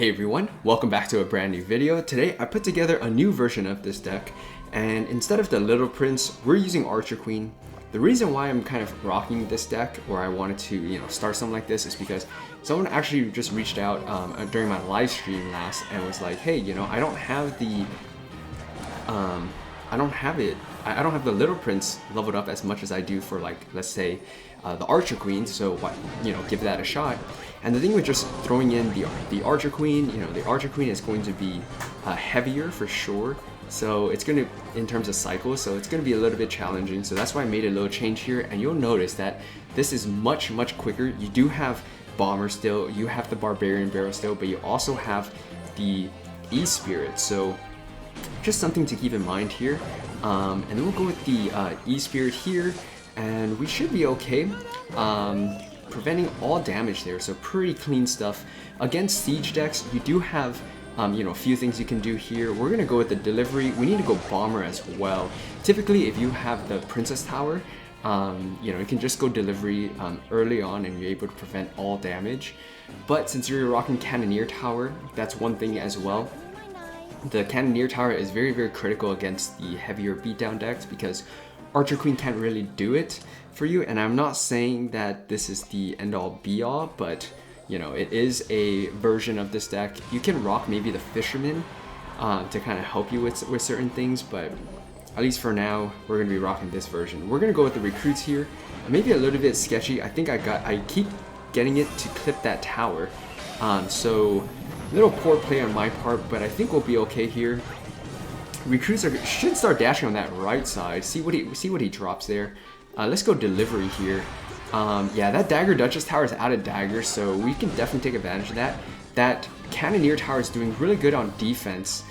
Hey everyone, welcome back to a brand new video. Today I put together a new version of this deck, and instead of the Little Prince, we're using Archer Queen. The reason why I'm kind of rocking this deck, or I wanted to start something like this, is because someone actually just reached out during my live stream last and was like, hey, I don't have the I don't have the Little Prince leveled up as much as I do for, like, let's say the Archer Queen, so give that a shot. And the thing with just throwing in the Archer Queen, the Archer Queen is going to be heavier for sure. So it's going to, in terms of cycles, so it's going to be a little bit challenging. So that's why I made a little change here, and you'll notice that this is much quicker. You do have Bomber still, you have the Barbarian Barrel still, but you also have the E-Spirit. So just something to keep in mind here. And then we'll go with the E-Spirit here, and we should be okay. Preventing all damage there, so pretty clean stuff. Against siege decks, you do have a few things you can do here. We're gonna go with the delivery. We need to go bomber as well. Typically, if you have the Princess Tower, you can just go delivery early on and you're able to prevent all damage. But since you're rocking Cannoneer Tower, that's one thing as well. The Cannoneer Tower is very critical against the heavier beatdown decks because Archer Queen can't really do it for you. And I'm not saying that this is the end-all be-all, but it is a version of this deck. You can rock maybe the Fisherman to kind of help you with certain things, but at least for now, we're going to be rocking this version. We're going to go with the Recruits here. Maybe a little bit sketchy. I think I keep getting it to clip that tower. So a little poor play on my part, but I think we'll be okay here. Recruits should start dashing on that right side. See what he drops there. Let's go delivery here. Yeah, that Dagger Duchess Tower is out of dagger, so we can definitely take advantage of that. That Cannoneer Tower is doing really good on defense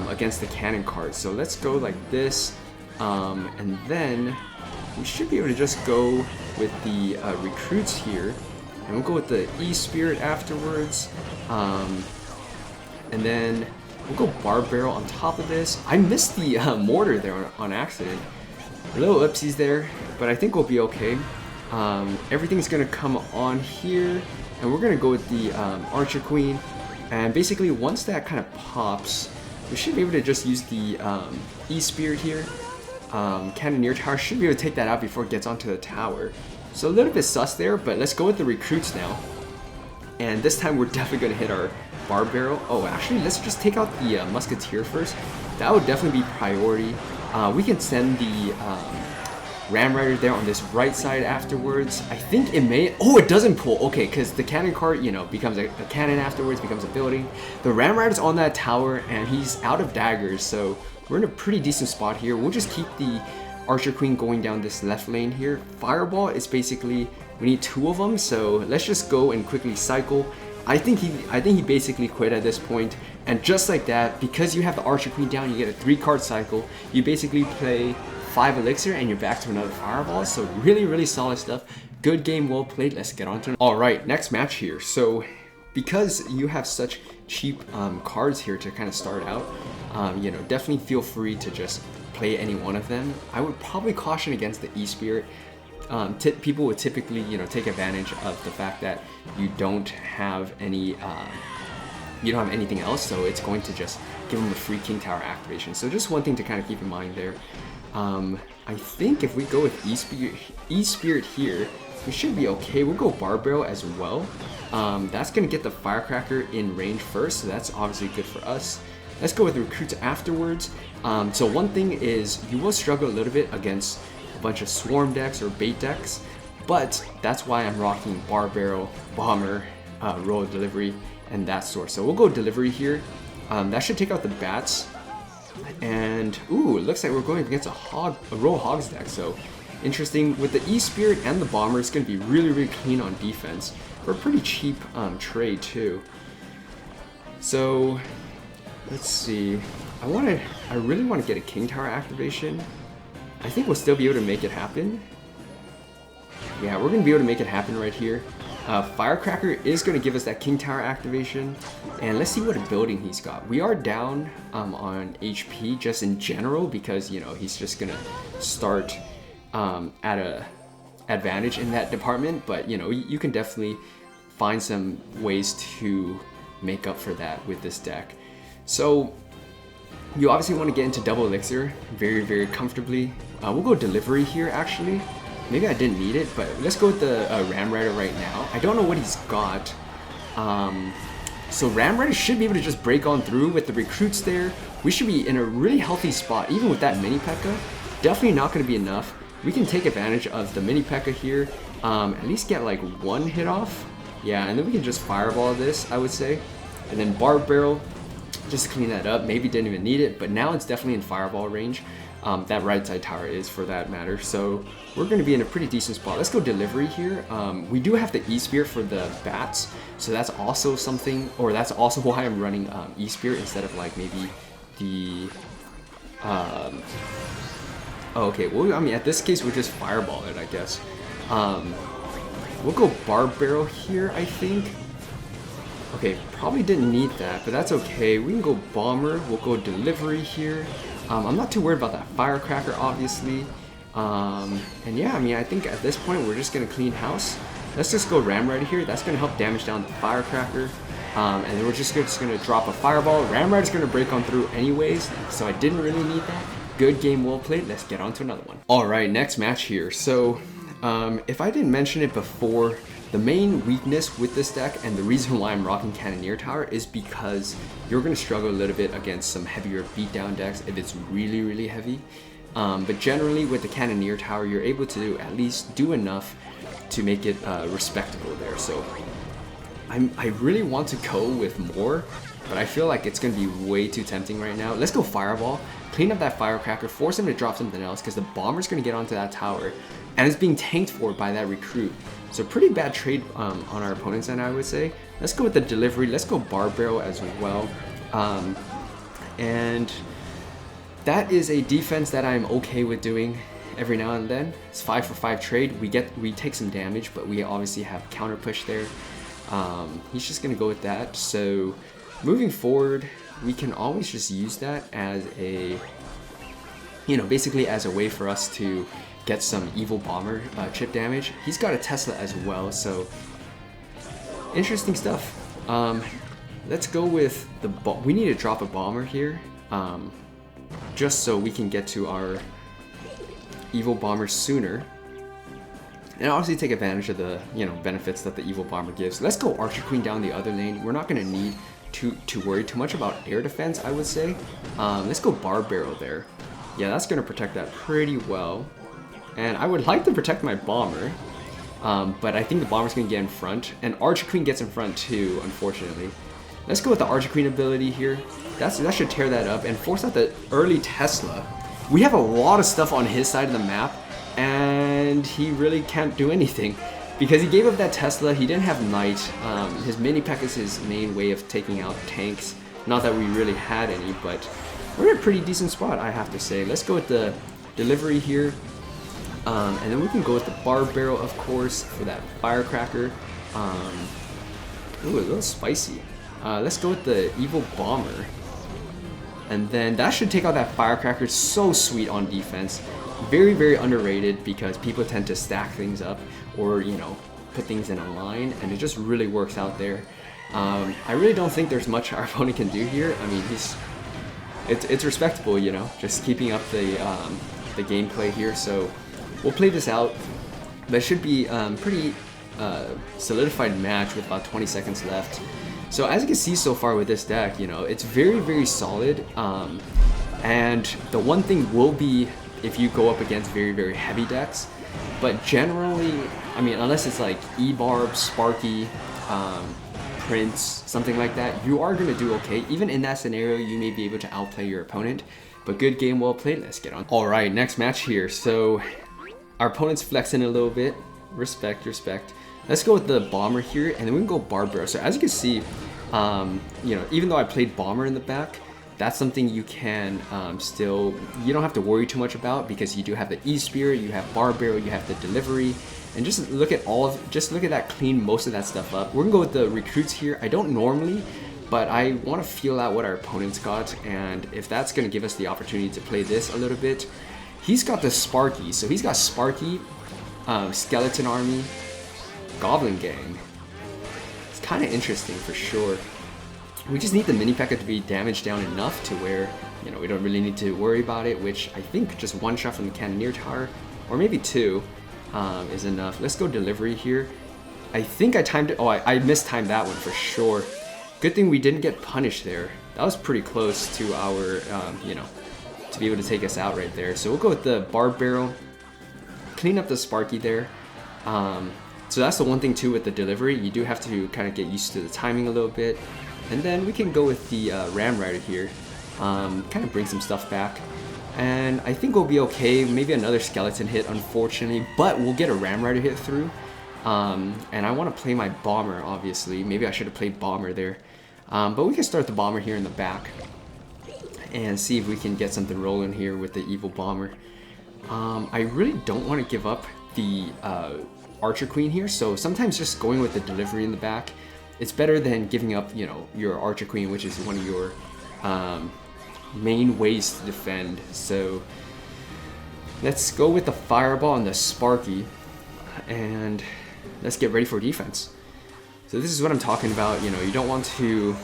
against the cannon cards. So let's go like this, and then we should be able to just go with the Recruits here, and we'll go with the E-Spirit afterwards, and then we'll go Barb Barrel on top of this. I missed the mortar there on accident. A little oopsies there, but I think we'll be okay. Everything's gonna come on here, and we're gonna go with the Archer Queen. And basically, once that kind of pops, we should be able to just use the E-Spirit here. Cannoneer Tower should be able to take that out before it gets onto the tower. So a little bit sus there, but let's go with the Recruits now. And this time we're definitely gonna hit our Barb Barrel. Oh, actually, let's just take out the Musketeer first. That would definitely be priority. We can send the Ram Rider there on this right side afterwards. I think it may... Oh, it doesn't pull. Okay, because the cannon cart, becomes a cannon afterwards, becomes a building. The Ram Rider's on that tower, and he's out of daggers, so we're in a pretty decent spot here. We'll just keep the Archer Queen going down this left lane here. Fireball is basically... We need 2 of them, so let's just go and quickly cycle. I think he basically quit at this point, and just like that, because you have the Archer Queen down, you get a 3-card cycle. You basically play 5 elixir and you're back to another fireball. So really solid stuff. Good game, well played. Let's get on to it. All right, next match here. So because you have such cheap cards here to kind of start out, definitely feel free to just play any one of them. I would probably caution against the E-Spirit. People would typically, take advantage of the fact that you don't have any, you don't have anything else, so it's going to just give them a free King Tower activation. So just one thing to kind of keep in mind there. I think if we go with E-Spirit here, we should be okay. We'll go Barb Barrel as well. That's going to get the Firecracker in range first, so that's obviously good for us. Let's go with the Recruits afterwards. So one thing is, you will struggle a little bit against a bunch of Swarm decks or Bait decks, but that's why I'm rocking Barb Barrel, Bomber, Roll Delivery, and that sort. So we'll go Delivery here. That should take out the Bats. And ooh, it looks like we're going against a Roll Hogs deck, so interesting. With the E-Spirit and the Bomber, it's going to be really clean on defense for a pretty cheap trade too. So let's see. I really want to get a King Tower activation. I think we'll still be able to make it happen. Yeah, we're going to be able to make it happen right here. Firecracker is going to give us that King Tower activation, and let's see what a building he's got. We are down on HP just in general because he's just going to start at a advantage in that department, but you can definitely find some ways to make up for that with this deck. So you obviously want to get into double elixir very, very comfortably. We'll go delivery here actually. Maybe I didn't need it, but let's go with the Ram Rider right now. I don't know what he's got. So Ram Rider should be able to just break on through with the recruits there. We should be in a really healthy spot, even with that mini P.E.K.K.A. Definitely not going to be enough. We can take advantage of the mini P.E.K.K.A. here. At least get like one hit off. Yeah, and then we can just fireball this, I would say. And then Barb Barrel, just to clean that up. Maybe didn't even need it, but now it's definitely in fireball range. That right side tower is, for that matter. So we're going to be in a pretty decent spot. Let's go delivery here. We do have the E-Spear for the bats, so that's also something, or that's also why I'm running E-Spear instead of like maybe the... oh, okay, well, I mean, at this case, we'll just fireball it, I guess. We'll go Barb Barrel here, I think. Okay, probably didn't need that, but that's okay. We can go Bomber. We'll go delivery here. I'm not too worried about that Firecracker, obviously. And yeah, I mean, I think at this point, we're just going to clean house. Let's just go Ram Rider here. That's going to help damage down the Firecracker. And then we're just going to drop a Fireball. Ram Rider's going to break on through anyways, so I didn't really need that. Good game, well played. Let's get on to another one. All right, next match here. So, if I didn't mention it before, the main weakness with this deck and the reason why I'm rocking Cannoneer Tower is because you're going to struggle a little bit against some heavier beatdown decks if it's really, really heavy. But generally with the Cannoneer Tower, you're able to at least do enough to make it respectable there. So I really want to go with more, but I feel like it's going to be way too tempting right now. Let's go Fireball, clean up that Firecracker, force him to drop something else because the Bomber's going to get onto that tower and it's being tanked for by that recruit. So pretty bad trade on our opponent's end, I would say. Let's go with the delivery. Let's go Barb Barrel as well. And that is a defense that I'm okay with doing every now and then. It's 5 for 5 trade. We take some damage, but we obviously have counter push there. He's just gonna go with that. So moving forward, we can always just use that as a, you know, basically as a way for us to get some evil bomber chip damage. He's got a Tesla as well, so interesting stuff. Let's go with the we need to drop a bomber here, just so we can get to our evil bomber sooner, and obviously take advantage of the, you know, benefits that the evil bomber gives. Let's go Archer Queen down the other lane. We're not going to need to worry too much about air defense, I would say. Let's go Barb Barrel there. Yeah, that's going to protect that pretty well. And I would like to protect my bomber, but I think the bomber's going to get in front, and Archer Queen gets in front too, unfortunately. Let's go with the Archer Queen ability here. That should tear that up and force out the early Tesla. We have a lot of stuff on his side of the map, and he really can't do anything because he gave up that Tesla. He didn't have Knight. His mini P.E.K.K.A. is his main way of taking out tanks. Not that we really had any, but we're in a pretty decent spot, I have to say. Let's go with the delivery here. And then we can go with the Barb Barrel, of course, for that Firecracker. Ooh, a little spicy. Let's go with the Evil Bomber. And then that should take out that Firecracker. So sweet on defense. Very, very underrated because people tend to stack things up or, you know, put things in a line, and it just really works out there. I really don't think there's much our opponent can do here. I mean, it's respectable, you know, just keeping up the gameplay here. So we'll play this out, but it should be pretty solidified match with about 20 seconds left. So as you can see so far with this deck, you know, it's very, very solid. And the one thing will be if you go up against very, very heavy decks. But generally, I mean, unless it's like E-Barb, Sparky, Prince, something like that, you are going to do okay. Even in that scenario, you may be able to outplay your opponent. But good game, well played. Let's get on. All right, next match here. So our opponent's flexing a little bit. Respect, respect. Let's go with the Bomber here, and then we can go Barb Barrel. So as you can see, you know, even though I played Bomber in the back, that's something you can still, you don't have to worry too much about because you do have the E-Spear, you have Barb Barrel, you have the delivery, and just look at just look at that, clean most of that stuff up. We're gonna go with the recruits here. I don't normally, but I want to feel out what our opponent's got, and if that's gonna give us the opportunity to play this a little bit. He's got the Sparky, so he's got Sparky, Skeleton Army, Goblin Gang. It's kind of interesting for sure. We just need the mini P.E.K.K.A to be damaged down enough to where, you know, we don't really need to worry about it, which I think just one shot from the Cannoneer Tower, or maybe two, is enough. Let's go delivery here. I think I timed it. Oh, I mistimed that one for sure. Good thing we didn't get punished there. That was pretty close to our, you know, to be able to take us out right there. So we'll go with the Barb Barrel, clean up the Sparky there. So that's the one thing too with the delivery. You do have to kind of get used to the timing a little bit. And then we can go with the Ram Rider here. Kind of bring some stuff back. And I think we'll be okay. Maybe another skeleton hit, unfortunately, but we'll get a Ram Rider hit through. And I want to play my Bomber, obviously. Maybe I should have played Bomber there. But we can start the Bomber here in the back and see if we can get something rolling here with the Evil Bomber. I really don't want to give up the Archer Queen here, so sometimes just going with the delivery in the back, it's better than giving up, you know, your Archer Queen, which is one of your main ways to defend. So let's go with the Fireball and the Sparky, and let's get ready for defense. So this is what I'm talking about. You know, you don't want to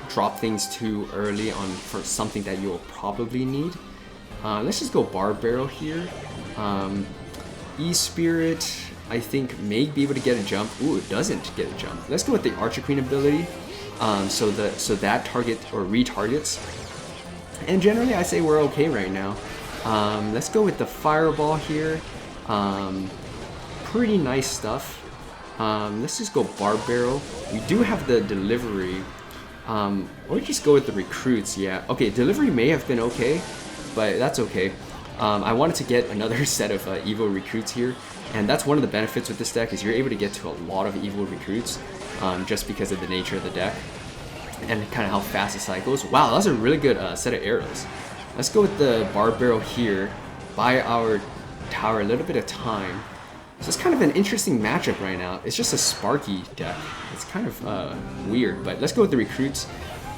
drop things too early on for something that you'll probably need. Let's just go Barb Barrel here. E-Spirit, I think, may be able to get a jump. Ooh, it doesn't get a jump. Let's go with the Archer Queen ability. So that target or retargets. And generally, I say we're okay right now. Let's go with the Fireball here. Pretty nice stuff. Let's just go Barb Barrel. We do have the delivery. Or just go with the recruits. Yeah. Okay, delivery may have been okay, but that's okay. I wanted to get another set of evil recruits here, and that's one of the benefits with this deck is you're able to get to a lot of evil recruits, just because of the nature of the deck and kind of how fast the cycles. Wow, that's a really good set of arrows. Let's go with the Barb Barrel here, buy our tower a little bit of time. So it's kind of an interesting matchup right now. It's just a Sparky deck. It's kind of weird, but let's go with the recruits.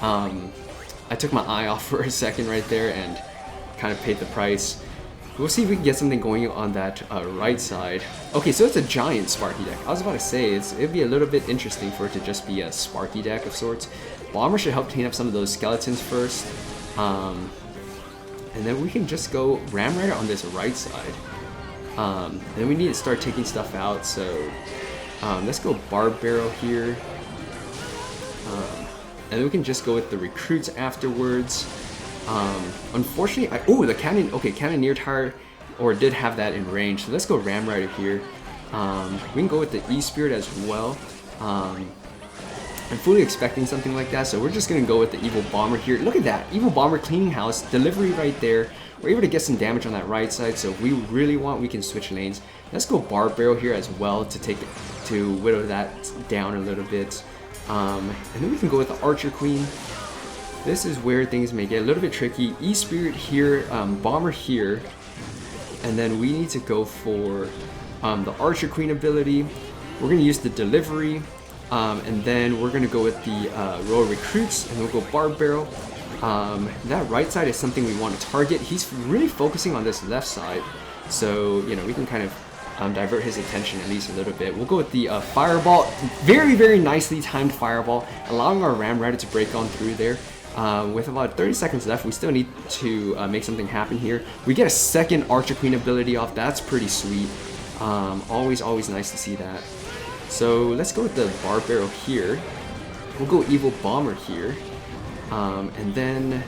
I took my eye off for a second right there and kind of paid the price. We'll see if we can get something going on that right side. Okay, so it's a giant Sparky deck. I was about to say, it'd be a little bit interesting for it to just be a Sparky deck of sorts. Bomber should help clean up some of those skeletons first. And then we can just go Ram Rider on this right side. And then we need to start taking stuff out, so let's go Barb Barrel here. And then we can just go with the recruits afterwards. Unfortunately, the cannon. Okay, Cannoneer Tower, or did have that in range. So let's go Ram Rider here. We can go with the E-Spirit as well. I'm fully expecting something like that, so we're just gonna go with the Evil Bomber here. Look at that, Evil Bomber cleaning house, delivery right there. We're able to get some damage on that right side, so if we really want, we can switch lanes. Let's go Barb Barrel here as well to whittle that down a little bit. And then we can go with the Archer Queen. This is where things may get a little bit tricky. E-Spirit here, Bomber here, and then we need to go for the Archer Queen ability. We're going to use the delivery, and then we're going to go with the Royal Recruits, and we'll go Barb Barrel. That right side is something we want to target. He's really focusing on this left side, so you know we can kind of divert his attention at least a little bit. We'll go with the Fireball. Very, very nicely timed Fireball, allowing our Ram Rider to break on through there. With about 30 seconds left, we still need to make something happen here. We get a second Archer Queen ability off. That's pretty sweet. Always nice to see that. So let's go with the Barb Barrel here. We'll go Evil Bomber here. And then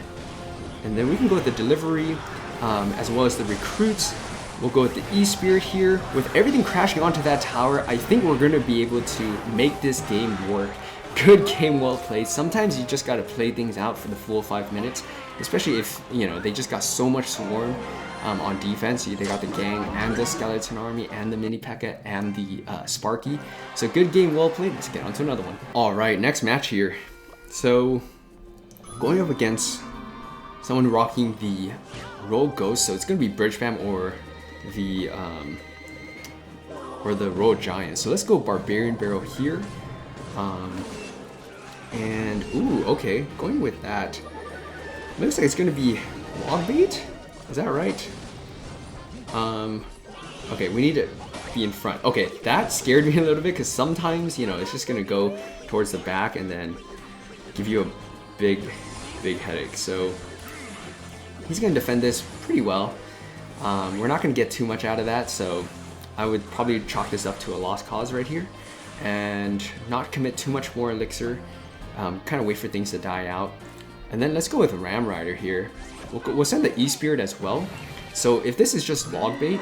we can go with the delivery, as well as the recruits. We'll go with the E-Spirit here. With everything crashing onto that tower, I think we're going to be able to make this game work. Good game, well played. Sometimes you just got to play things out for the full 5 minutes, especially if, you know, they just got so much swarm on defense. They got the gang and the skeleton army and the mini P.E.K.K.A and the Sparky. So good game, well played. Let's get on to another one. All right, next match here. So going up against someone rocking the Royal Ghost, so it's going to be Bridge Fam or the Royal Giant. So let's go Barbarian Barrel here. And ooh, okay, going with that. Looks like it's gonna be log bait. Is that right? Okay, we need to be in front. Okay, that scared me a little bit because sometimes, you know, it's just gonna go towards the back and then give you a big headache. So he's gonna defend this pretty well. We're not gonna get too much out of that, so I would probably chalk this up to a lost cause right here and not commit too much more elixir. Kind of wait for things to die out. And then let's go with Ram Rider here. We'll send the E-Spirit as well. So if this is just log bait,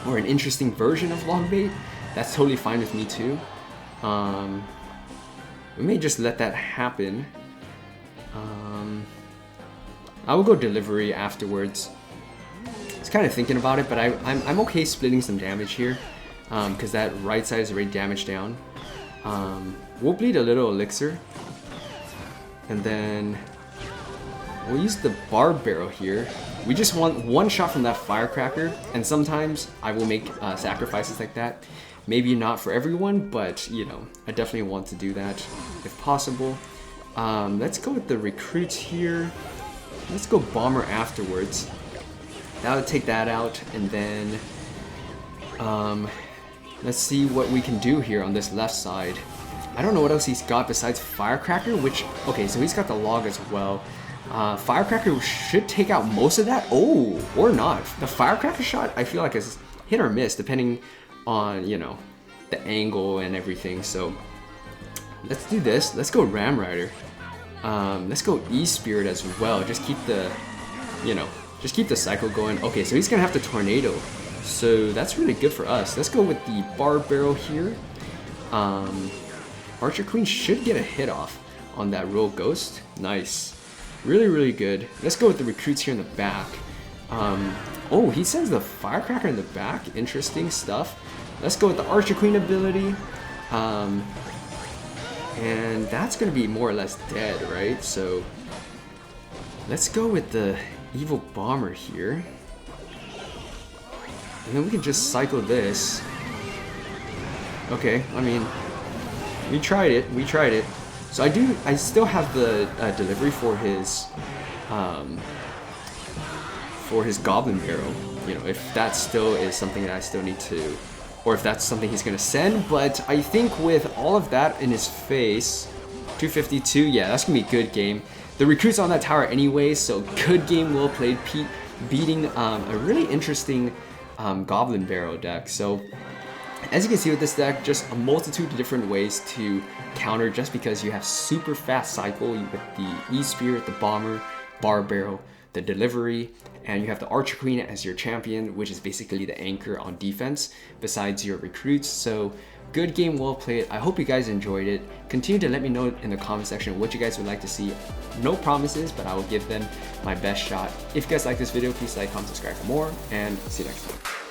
or an interesting version of log bait, that's totally fine with me too. We may just let that happen. I will go delivery afterwards. I was kind of thinking about it, but I'm okay splitting some damage here, because that right side is already damaged down. We'll bleed a little elixir, and then we'll use the Barbar here. We just want one shot from that firecracker, and sometimes I will make sacrifices like that. Maybe not for everyone, but you know, I definitely want to do that if possible. Let's go with the recruits here. Let's go bomber afterwards. That would take that out, and then let's see what we can do here on this left side. I don't know what else he's got besides firecracker, which, okay, so he's got the log as well. Firecracker should take out most of that. Oh, or not. The firecracker shot, I feel like, is hit or miss depending on, you know, the angle and everything. So let's do this. Let's go Ram Rider. Let's go E-Spirit as well. Just keep the, you know, just keep the cycle going. Okay, so he's gonna have the tornado. So that's really good for us. Let's go with the Barbar here. Archer Queen should get a hit off on that Royal Ghost. Nice. Really good. Let's go with the recruits here in the back. Oh, he sends the firecracker in the back. Interesting stuff. Let's go with the Archer Queen ability. And that's gonna be more or less dead, right? So let's go with the Evil Bomber here. And then we can just cycle this. Okay, I mean, we tried it. So I still have the delivery for his Goblin Barrel. You know, if that still is something that I still need to, or if that's something he's gonna send. But I think with all of that in his face, 252, yeah, that's gonna be a good game. The recruit's on that tower anyway, so good game, well played, Pete, beating a really interesting Goblin Barrel deck. So as you can see with this deck, just a multitude of different ways to counter, just because you have super fast cycle with the E-Spirit, the Bomber, Barbar, the delivery, and you have the Archer Queen as your champion, which is basically the anchor on defense besides your recruits. So good game, well played. I hope you guys enjoyed it. Continue to let me know in the comment section what you guys would like to see. No promises, but I will give them my best shot. If you guys like this video, please like, comment, subscribe for more, and see you next time.